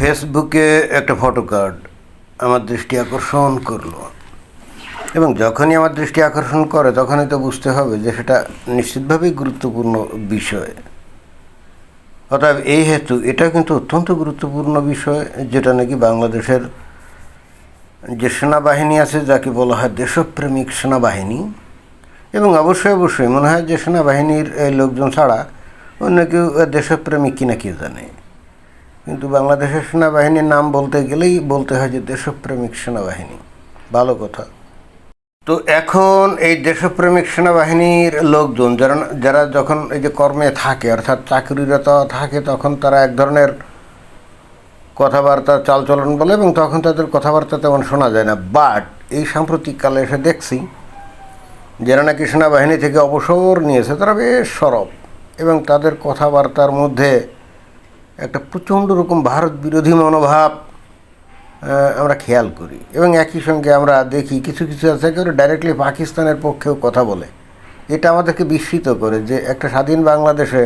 ফেসবুকে একটা photo card আমার দৃষ্টি আকর্ষণ করলো, এবং যখনই আমার দৃষ্টি আকর্ষণ করে তখনই তো বুঝতে হবে যে সেটা নিশ্চিতভাবেই গুরুত্বপূর্ণ বিষয়। অতএব এই হেতু এটা কিন্তু অত্যন্ত গুরুত্বপূর্ণ বিষয়, যেটা নাকি বাংলাদেশের যে সেনাবাহিনী আছে, যাকে বলা হয় দেশপ্রেমিক সেনাবাহিনী, এবং অবশ্যই মনে হয় যে সেনাবাহিনীর লোকজন ছাড়া অন্য কেউ দেশপ্রেমিক কিনা কে জানে, কিন্তু বাংলাদেশের সেনাবাহিনীর নাম বলতে গেলেই বলতে হয় যে দেশপ্রেমিক সেনাবাহিনী। ভালো কথা। তো এখন এই দেশপ্রেমিক সেনাবাহিনীর লোকজন যারা যারা যখন এই যে কর্মে থাকে, অর্থাৎ চাকরিরত থাকে, তখন তারা এক ধরনের কথাবার্তা চালচলন বলে, এবং তখন তাদের কথাবার্তা তেমন শোনা যায় না। বাট এই সাম্প্রতিককালে এসে দেখছি যারা নাকি সেনাবাহিনী থেকে অবসর নিয়েছে তারা বেশ সরব, এবং তাদের কথাবার্তার মধ্যে একটা প্রচণ্ড রকম ভারত বিরোধী মনোভাব আমরা খেয়াল করি। এবং একই সঙ্গে আমরা দেখি কিছু কিছু আছে একেবারে ডাইরেক্টলি পাকিস্তানের পক্ষেও কথা বলে। এটা আমাদেরকে বিস্মিত করে যে একটা স্বাধীন বাংলাদেশে,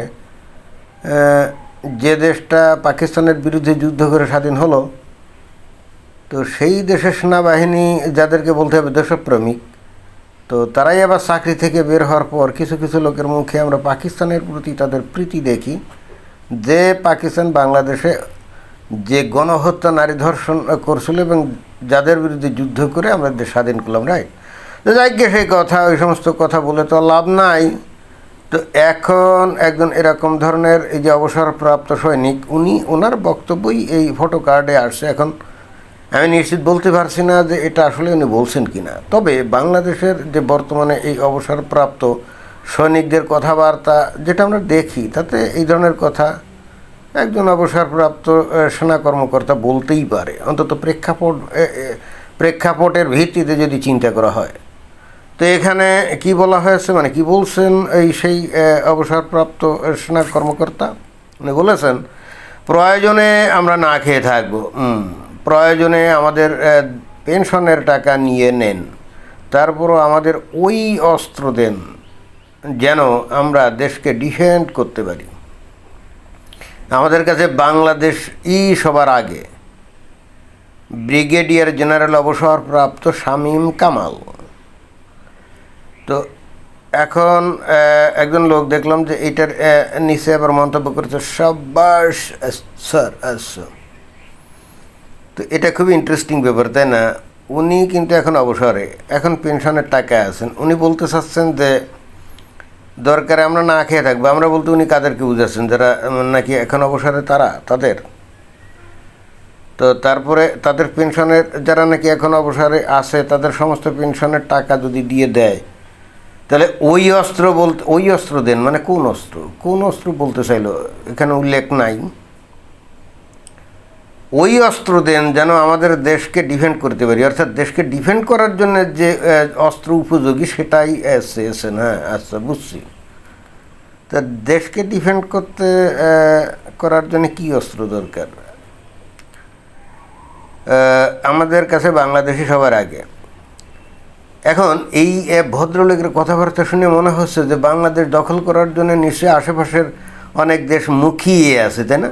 যে দেশটা পাকিস্তানের বিরুদ্ধে যুদ্ধ করে স্বাধীন হলো, তো সেই দেশের সেনাবাহিনী যাদেরকে বলতে হবে দেশপ্রেমিক, তো তারাই আবার চাকরি থেকে বের হওয়ার পর কিছু কিছু লোকের মুখে আমরা পাকিস্তানের প্রতি তাদের প্রীতি দেখি, যে পাকিস্তান বাংলাদেশে যে গণহত্যা, নারী ধর্ষণ করছিল এবং যাদের বিরুদ্ধে যুদ্ধ করে আমরা দেশ স্বাধীন করলাম, রাইট? তো যাই গিয়ে সেই কথা, ওই সমস্ত কথা বলে তো লাভ নাই। তো এখন একজন এরকম ধরনের এই যে অবসরপ্রাপ্ত সৈনিক, ওনার বক্তব্যই এই ফটো কার্ডে আসছে। এখন আমি নিশ্চিত বলতে পারছি না যে এটা আসলে উনি বলছেন কি না, তবে বাংলাদেশের যে বর্তমানে এই অবসরপ্রাপ্ত সৈনিকদের কথাবার্তা যেটা আমরা দেখি, তাতে এই ধরনের কথা একজন অবসরপ্রাপ্ত সেনা কর্মকর্তা বলতেই পারে, অন্তত প্রেক্ষাপটের ভিত্তিতে যদি চিন্তা করা হয়। তো এখানে কি বলা হয়েছে, মানে কি বলছেন এই সেই অবসরপ্রাপ্ত সেনা কর্মকর্তা? উনি বলেছেন, প্রয়োজনে আমরা না খেয়ে থাকবো, প্রয়োজনে আমাদের পেনশনের টাকা নিয়ে নেন, তারপরও আমাদের ওই অস্ত্র দেন যেন আমরা দেশকে ডিফেন্ড করতে পারি। আমাদের কাছে বাংলাদেশই সবার আগে। ব্রিগেডিয়ার জেনারেল অবসরপ্রাপ্ত শামীম কামাল। তো এখন একজন লোক দেখলাম যে এটার নিচে আবার মন্তব্য করেছে, সাব্বাস স্যার। আচ্ছা, তো এটা খুবই ইন্টারেস্টিং ব্যাপার, তাই না? উনি কিন্তু এখন অবসরে, এখন পেনশনের টাকায় আছেন। উনি বলতে চাচ্ছেন যে দরকারে আমরা না খেয়ে থাকবো। আমরা বলতে উনি কাদেরকে বুঝাচ্ছেন? যারা নাকি এখন অবসরে তাদের। তো তারপরে তাদের পেনশনের, যারা নাকি এখন অবসরে আছে, তাদের সমস্ত পেনশনের টাকা যদি দিয়ে দেয়, তাহলে ওই অস্ত্র দেন, মানে কোন অস্ত্র বলতে চাইলো এখানে উল্লেখ নাই। ওই অস্ত্র দেন যেন আমাদের দেশকে ডিফেন্ড করতে পারি, অর্থাৎ দেশকে ডিফেন্ড করার জন্য যে অস্ত্র উপযোগী সেটাই এসেছেন। হ্যাঁ, আচ্ছা, বুঝছি। তা দেশকে ডিফেন্ড করার জন্য কী অস্ত্র দরকার? আমাদের কাছে বাংলাদেশই সবার আগে। এখন এই ভদ্রলোকের কথাবার্তা শুনে মনে হচ্ছে যে বাংলাদেশ দখল করার জন্য নিশ্চয়ই আশেপাশের অনেক দেশ মুখিয়ে আছে, তাই না?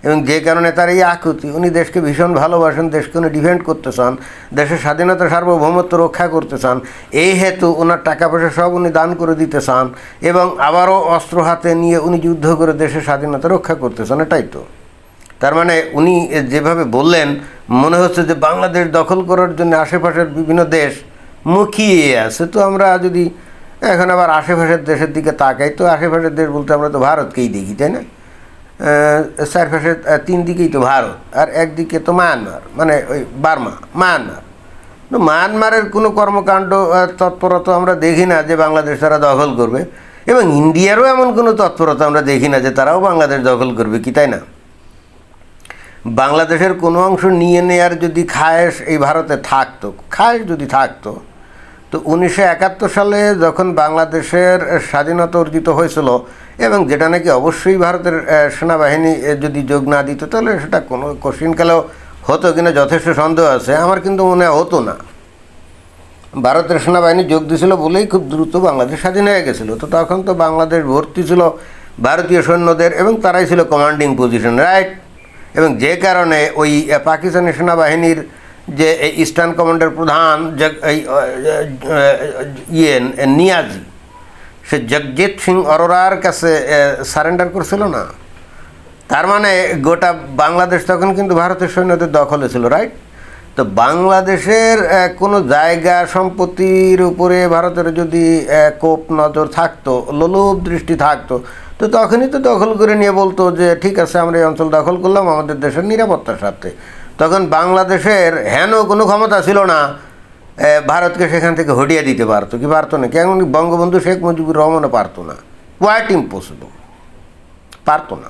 এবং যে কারণে তার এই আকুতি, উনি দেশকে ভীষণ ভালোবাসেন, দেশকে উনি ডিফেন্ড করতে চান, দেশের স্বাধীনতা সার্বভৌমত্ব রক্ষা করতে চান। এই হেতু ওনার টাকা পয়সা সব উনি দান করে দিতে চান, এবং আবারও অস্ত্র হাতে নিয়ে উনি যুদ্ধ করে দেশের স্বাধীনতা রক্ষা করতে চান। এটাই তো তার মানে। উনি যেভাবে বললেন, মনে হচ্ছে যে বাংলাদেশ দখল করার জন্য আশেপাশের বিভিন্ন দেশ মুখিয়ে আছে। তো আমরা যদি এখন আবার আশেপাশের দেশের দিকে তাকাই, তো আশেপাশের দেশ বলতে আমরা তো ভারতকেই দেখি, তাই না? চারপাশে তিন দিকেই তো ভারত, আর একদিকে তো মায়ানমার, মানে ওই মায়ানমার। তো মায়ানমারের কোনো কর্মকাণ্ড তৎপরতা আমরা দেখি না যে বাংলাদেশ তারা দখল করবে, এবং ইন্ডিয়ারও এমন কোনো তৎপরতা আমরা দেখি না যে তারাও বাংলাদেশ দখল করবে, কি তাই না? বাংলাদেশের কোনো অংশ নিয়ে নেয়ার যদি খায়েশ এই ভারতে থাকতো, তো 1971 সালে যখন বাংলাদেশের স্বাধীনতা অর্জিত হয়েছিল, এবং যেটা নাকি অবশ্যই ভারতের সেনাবাহিনী যদি যোগ না দিত, তাহলে সেটা কোনো কোশ্চিনকালেও হতো কিনা যথেষ্ট সন্দেহ আছে। আমার কিন্তু মনে হতো না। ভারতের সেনাবাহিনী যোগ দিয়েছিল বলেই খুব দ্রুত বাংলাদেশ স্বাধীন হয়ে গেছিলো। তো তখন তো বাংলাদেশ ভর্তি ছিল ভারতীয় সৈন্যদের, এবং তারাই ছিল কমান্ডিং পজিশন, রাইট? এবং যে কারণে ওই পাকিস্তানি সেনাবাহিনীর যে ইস্টার্ন কমান্ডের প্রধান নিয়াজি, সে জগজিৎ সিং অরোরার কাছে সারেন্ডার করছিল না। তার মানে গোটা বাংলাদেশ তখন কিন্তু ভারতের সৈন্যদের দখলে ছিল, রাইট? তো বাংলাদেশের কোনো জায়গা সম্পত্তির উপরে ভারতের যদি কোপ নজর থাকতো, লোলুপ দৃষ্টি থাকতো, তো তখনই তো দখল করে নিয়ে বলতো যে ঠিক আছে আমরা এই অঞ্চল দখল করলাম আমাদের দেশের নিরাপত্তার স্বার্থে। তখন বাংলাদেশের হেন কোনো ক্ষমতা ছিল না ভারতকে সেখান থেকে হটিয়ে দিতে পারতো, কি পারতো না? কেমন বঙ্গবন্ধু শেখ মুজিবুর রহমানও পারতো না, কোয়াইট ইম্পসিবল, পারতো না।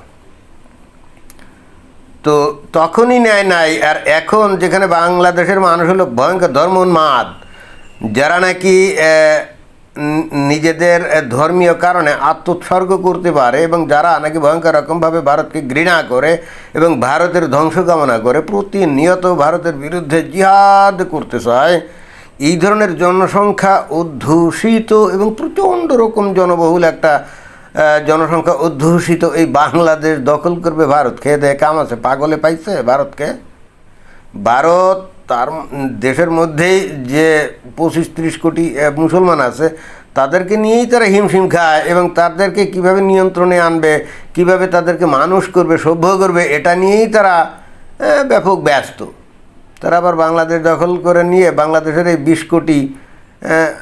তো তখনই নেয় নাই। আর এখন যেখানে বাংলাদেশের মানুষ হলো ভয়ঙ্কর ধর্মোন্মাদ, যারা নাকি নিজেদের ধর্মীয় কারণে আত্মোৎসর্গ করতে পারে এবং যারা নাকি ভয়ঙ্কর রকমভাবে ভারতকে ঘৃণা করে এবং ভারতের ধ্বংস কামনা করে, প্রতিনিয়ত ভারতের বিরুদ্ধে জিহাদ করতে চায়, এই ধরনের জনসংখ্যা অধ্যুষিত এবং প্রচণ্ড রকম জনবহুল একটা জনসংখ্যা অধ্যুষিত এই বাংলাদেশ দখল করবে ভারত। খেয়ে দেয় কাম আছে, পাগলে পাইছে ভারতকে। ভারত তার দেশের মধ্যেই যে 25-30 কোটি মুসলমান আছে তাদেরকে নিয়েই তারা হিমশিম খায় এবং তাদেরকে কিভাবে নিয়ন্ত্রণে আনবে, কিভাবে তাদেরকে মানুষ করবে, সভ্য করবে, এটা নিয়েই তারা ব্যাপক ব্যস্ত। তারা আবার বাংলাদেশ দখল করে নিয়ে বাংলাদেশের এই 20 কোটি,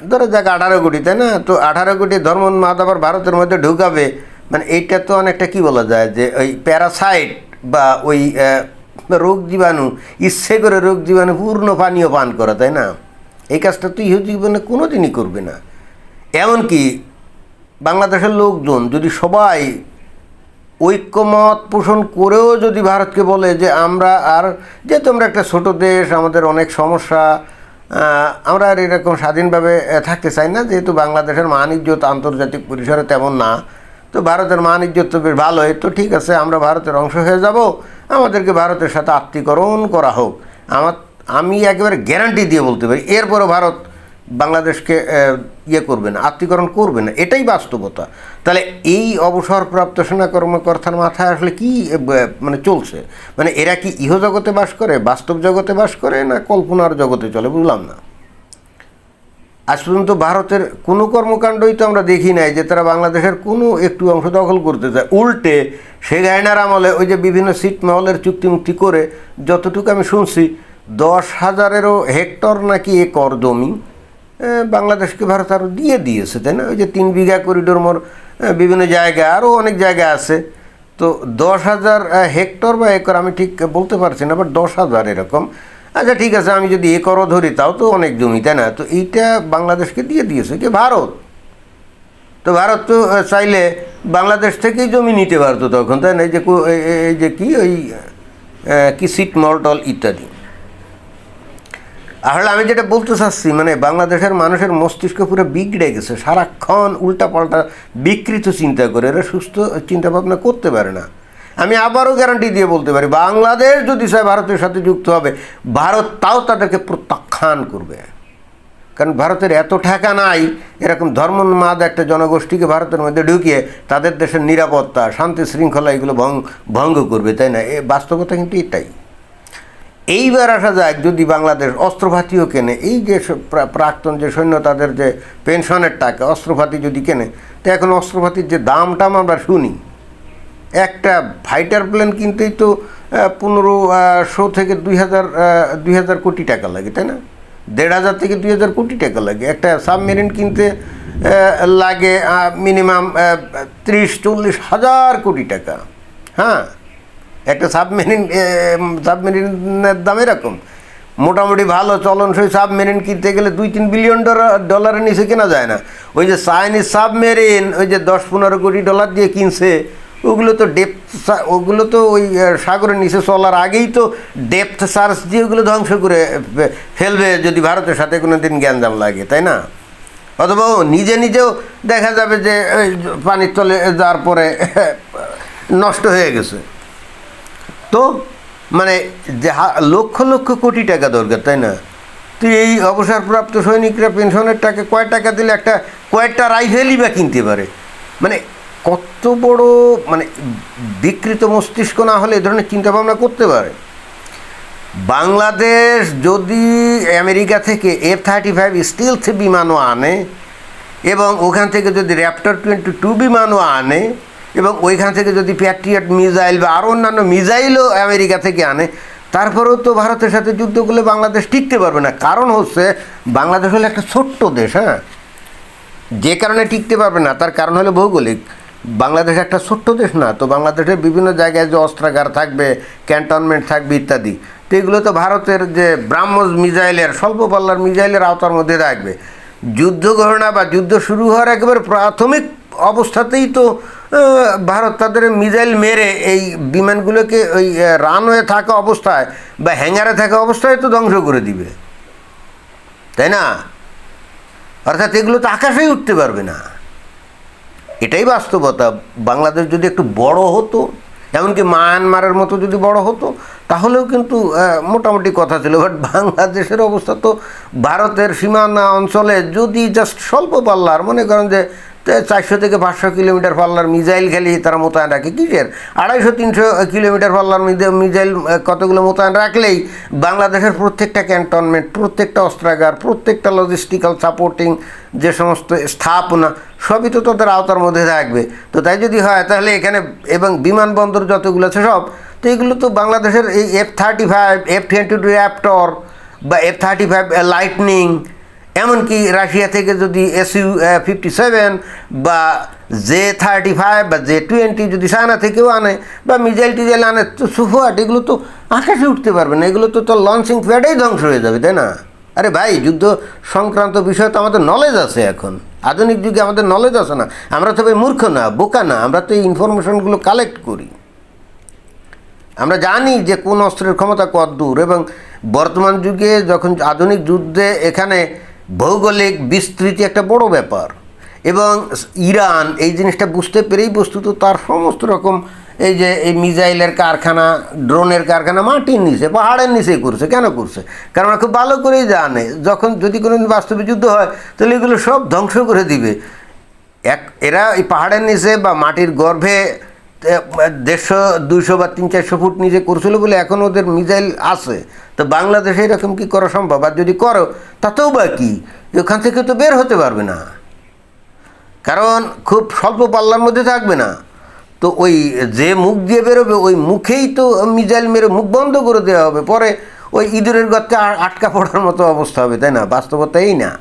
ধরো যাক 18 কোটি, তাই না? তো 18 কোটি ধর্মোন্মাদ আবার ভারতের মধ্যে ঢুকাবে, মানে এইটা তো অনেকটা কী বলা যায় যে ওই প্যারাসাইট বা ওই রোগ জীবাণু, ইচ্ছে করে রোগ জীবাণু পূর্ণ পানীয় পান করা, তাই না? এই কাজটা তো ইহ জীবনে কোনো দিনই করবে না। এমনকি বাংলাদেশের লোকজন যদি সবাই ঐক্যমত পোষণ করেও যদি ভারতকে বলে যে আমরা আর, যেহেতু আমরা একটা ছোটো দেশ, আমাদের অনেক সমস্যা, আমরা আর এরকম স্বাধীনভাবে থাকতে চাই না, যেহেতু বাংলাদেশের মান ইজ্জত আন্তর্জাতিক পরিসরে তেমন না, তো ভারতের মান ইজ্জত তো বেশ ভালোই, তো ঠিক আছে আমরা ভারতের অংশ হয়ে যাব, আমাদেরকে ভারতের সাথে আত্মীকরণ করা হোক। আমি একেবারে গ্যারান্টি দিয়ে বলতে পারি এরপরও ভারত বাংলাদেশকে করবে না, আত্মীকরণ করবে না, এটাই বাস্তবতা। তাহলে এই অবসরপ্রাপ্ত সেনা কর্মকর্তার মাথায় আসলে কি মানে চলছে? মানে এরা কি ইহজগতে বাস করে, বাস্তব জগতে বাস করে, না কল্পনার জগতে চলে? বুঝলাম না। আজ পর্যন্ত ভারতের কোনো কর্মকাণ্ডই তো আমরা দেখি নাই যে তারা বাংলাদেশের কোনো একটু অংশ দখল করতে চায়। উল্টে শেখ হাসিনার আমলে ওই যে বিভিন্ন ছিটমহলের চুক্তি করে, যতটুকু আমি শুনছি 10,000-এরও হেক্টর নাকি একর জমি বাংলাদেশকে ভারত আরও দিয়ে দিয়েছে, তাই না? ওই যে 3 বিঘা করিডোর মোর বিভিন্ন জায়গায়, আরও অনেক জায়গা আছে। তো 10,000 হেক্টর বা একর আমি ঠিক বলতে পারছি না, বাট 10,000 এরকম। আচ্ছা ঠিক আছে, আমি যদি একরও ধরি তাও তো অনেক জমি, তাই না? তো এইটা বাংলাদেশকে দিয়ে দিয়েছে কি ভারত। তো ভারত তো চাইলে বাংলাদেশ থেকেই জমি নিতে পারতো তখন, তাই না? এই যে কি ওই কি ছিটমহল টল ইত্যাদি। আসলে আমি যেটা বলতে চাচ্ছি, মানে বাংলাদেশের মানুষের মস্তিষ্ক পুরো বিগড়ে গেছে, সারাক্ষণ উল্টাপাল্টা বিকৃত চিন্তা করে, এরা সুস্থ চিন্তাভাবনা করতে পারে না। আমি আবারও গ্যারান্টি দিয়ে বলতে পারি, বাংলাদেশ যদি চায় ভারতের সাথে যুক্ত হবে, ভারত তাও তাদেরকে প্রত্যাখ্যান করবে। কারণ ভারতের এত ঠেকা নাই এরকম ধর্মোন্মাদ একটা জনগোষ্ঠীকে ভারতের মধ্যে ঢুকিয়ে তাদের দেশের নিরাপত্তা, শান্তি শৃঙ্খলা এগুলো ভঙ্গ করবে, তাই না? বাস্তবতা কিন্তু এটাই। এইবার আসা যায়, যদি বাংলাদেশ অস্ত্রপাতিও কেনে, এই যে প্রাক্তন যে সৈন্য তাদের যে পেনশনের টাকা, অস্ত্রপাতি যদি কেনে, তো এখন অস্ত্রপাতির যে দামটা আমরা শুনি, একটা ফাইটার প্লেন কিনতেই তো 1500 থেকে 2000 কোটি টাকা লাগে, তাই না? 1,500 থেকে 2,000 কোটি টাকা লাগে। একটা সাবমেরিন কিনতে লাগে মিনিমাম 30-40 হাজার কোটি টাকা। হ্যাঁ, একটা সাবমেরিনের দাম এরকম। মোটামুটি ভালো চলনসই সাবমেরিন কিনতে গেলে $2-3 বিলিয়ন ডলারের নিচে কেনা যায় না। ওই যে চাইনিজ সাবমেরিন ওই যে $10-15 কোটি দিয়ে কিনছে, ওগুলো তো ওই সাগরের নিচে চলার আগেই তো ডেপথ সার্চ দিয়ে ওগুলো ধ্বংস করে ফেলবে যদি ভারতের সাথে কোনো দিন গ্যাঞ্জাম লাগে, তাই না? অথবা নিজেও দেখা যাবে যে পানির তলে যাওয়ার পরে নষ্ট হয়ে গেছে। তো মানে যে লক্ষ লক্ষ কোটি টাকা দরকার, তাই না? তো এই অবসরপ্রাপ্ত সৈনিকরা পেনশনের টাকা কয় টাকা দিলে কয়েকটা রাইফেলই বা কিনতে পারে? মানে কত বড় মানে বিকৃত মস্তিষ্ক না হলে এ ধরনের চিন্তাভাবনা করতে পারে? বাংলাদেশ যদি আমেরিকা থেকে F-35 স্টিলথ বিমানও আনে এবং ওখান থেকে যদি র্যাপটর 22 বিমানও আনে এবং ওইখান থেকে যদি প্যাট্রিয়ট মিসাইল বা আরও অন্যান্য মিসাইলও আমেরিকা থেকে আনে, তারপরেও তো ভারতের সাথে যুদ্ধ করলে বাংলাদেশ টিকতে পারবে না। কারণ হচ্ছে বাংলাদেশ হলো একটা ছোট্ট দেশ। হ্যাঁ, যে কারণে টিকতে পারবে না তার কারণ হলো ভৌগোলিক। বাংলাদেশ একটা ছোট্ট দেশ না, তো বাংলাদেশের বিভিন্ন জায়গায় যে অস্ত্রাগার থাকবে, ক্যান্টনমেন্ট থাকবে ইত্যাদি, তো এগুলো তো ভারতের যে ব্রাহ্মস মিসাইলের, স্বল্প পাল্লার মিসাইলের আওতার মধ্যে থাকবে। যুদ্ধ ঘোষণা বা যুদ্ধ শুরু হওয়ার একেবারে প্রাথমিক অবস্থাতেই তো ভারত তাদের মিসাইল মেরে এই বিমানগুলোকে ওই রানওয়ে থাকা অবস্থায় বা হ্যাঙ্গারে থাকা অবস্থায় তো ধ্বংস করে দিবে, তাই না? অর্থাৎ এগুলো তো আকাশেই উঠতে পারবে না, এটাই বাস্তবতা। বাংলাদেশ যদি একটু বড় হতো, এমনকি মায়ানমারের মতো যদি বড় হতো, তাহলেও কিন্তু মোটামুটি কথা ছিল। বাট বাংলাদেশের অবস্থা তো ভারতের সীমানা অঞ্চলে যদি জাস্ট স্বল্প পাল্লার, মনে করেন যে 400 থেকে 500 কিলোমিটার পাল্লার মিসাইল খালি তারা মোতায়েন রাখে, কিসের 250-300 কিলোমিটার পাল্লার মিসাইল কতগুলো মোতায়েন রাখলেই বাংলাদেশের প্রত্যেকটা ক্যান্টনমেন্ট, প্রত্যেকটা অস্ত্রাগার, প্রত্যেকটা লজিস্টিক্যাল সাপোর্টিং যে সমস্ত স্থাপনা, সবই তো তাদের আওতার মধ্যে থাকবে। তো তাই যদি হয় তাহলে এখানে এবং বিমানবন্দর যতগুলো আছে সব, তো এগুলো তো বাংলাদেশের এই F-35, F-22 র্যাপটর বা F-35 লাইটনিং, এমনকি রাশিয়া থেকে যদি Su-57 বা J-35 বা J-20 যদি চায়না থেকেও আনে বা মিসাইল টিজাইল আনে, তো সুফোয়াট, এগুলো তো আকাশে উঠতে পারবে না, এগুলো তো লঞ্চিং প্যাডেই ধ্বংস হয়ে যাবে, তাই না? আরে ভাই, যুদ্ধ সংক্রান্ত বিষয়ে তো আমাদের নলেজ আছে এখন, আধুনিক যুগে আমাদের নলেজ আছে না? আমরা তো ভাই মূর্খ না, বোকা না, আমরা তো এই ইনফরমেশনগুলো কালেক্ট করি। আমরা জানি যে কোন অস্ত্রের ক্ষমতা কত দূর, এবং বর্তমান যুগে যখন আধুনিক যুদ্ধে এখানে ভৌগোলিক বিস্তৃতি একটা বড় ব্যাপার, এবং ইরান এই জিনিসটা বুঝতে পেরেই বস্তুত তার সমস্ত রকম এই যে এই মিসাইলের কারখানা, ড্রোনের কারখানা মাটির নিচে, পাহাড়ের নিচেই করছে। কেন করছে? কারণ ওরা খুব ভালো করেই জানে যখন যদি কোনো বাস্তবে যুদ্ধ হয় তাহলে এগুলো সব ধ্বংস করে দিবে। এরা এই পাহাড়ের নিচে বা মাটির গর্ভে 150-200 বা 300-400 ফুট নিচে করছিল বলে এখন ওদের মিসাইল আছে। তো বাংলাদেশে এরকম কি করা সম্ভব? আর যদি করো তাতেও বা কি, ওখান থেকে তো বের হতে পারবে না, কারণ খুব স্বল্প পাল্লার মধ্যে থাকবে না। তো ওই যে মুখ দিয়ে বেরোবে ওই মুখেই তো মিসাইল মেরে মুখ বন্ধ করে দেওয়া হবে, পরে ওই ইঁদুরের গর্তে আটকা পড়ার মতো অবস্থা হবে, তাই না? বাস্তবতা এই না।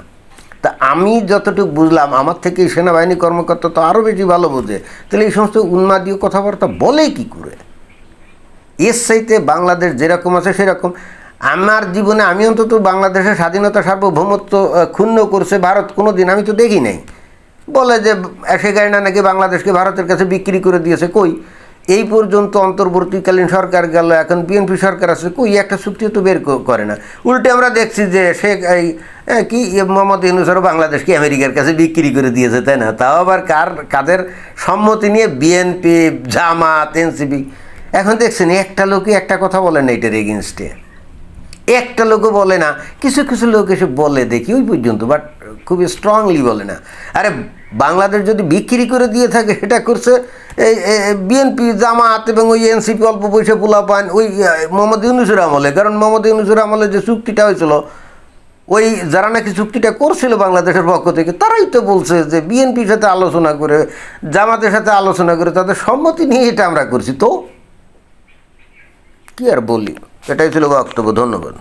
তা আমি যতটুকু বুঝলাম, আমার থেকে সেনাবাহিনী কর্মকর্তা তো আরও বেশি ভালো বোঝে, তাহলে এই সমস্ত উন্মাদীয় কথাবার্তা বলে কি করে? এর চাইতে বাংলাদেশ যেরকম আছে সেরকম। আমার জীবনে আমি অন্তত বাংলাদেশের স্বাধীনতা সার্বভৌমত্ব ক্ষুণ্ণ করছে ভারত কোনো দিন আমি তো দেখি নাই। বলে যে সে গাড়ি না নাকি বাংলাদেশকে ভারতের কাছে বিক্রি করে দিয়েছে, কই এই পর্যন্ত অন্তর্বর্তীকালীন সরকার গেল, এখন বিএনপি সরকার আছে, কই একটা চুক্তিও তো বের করে না। উল্টে আমরা দেখছি যে এই কি মোহাম্মদ ইউনূসও বাংলাদেশকে আমেরিকার কাছে বিক্রি করে দিয়েছে, তাই না? তাও আবার কাদের সম্মতি নিয়ে? বিএনপি, জামাত, এনসিপি। এখন দেখছেন একটা লোকই একটা কথা বলে না এটার এগেনস্টে, একটা লোকও বলে না। কিছু কিছু লোক এসে বলে দেখি ওই পর্যন্ত, বাট খুবই স্ট্রংলি বলে না। আরে বাংলাদেশ যদি বিক্রি করে দিয়ে থাকে, সেটা করছে এই বিএনপি, জামাত এবং ওই এনসিপি, অল্প পয়সা পোলাপান ওই মোহাম্মদ ইউনূসের আমলে। কারণ মোহাম্মদ ইউনূসের আমলে যে চুক্তিটা হয়েছিল, ওই যারা নাকি চুক্তিটা করছিল বাংলাদেশের পক্ষ থেকে, তারাই তো বলছে যে বিএনপির সাথে আলোচনা করে, জামাতের সাথে আলোচনা করে, তাদের সম্মতি নিয়ে এটা আমরা করছি। তো কি আর বলি, এটাই ছিল বক্তব্য। ধন্যবাদ।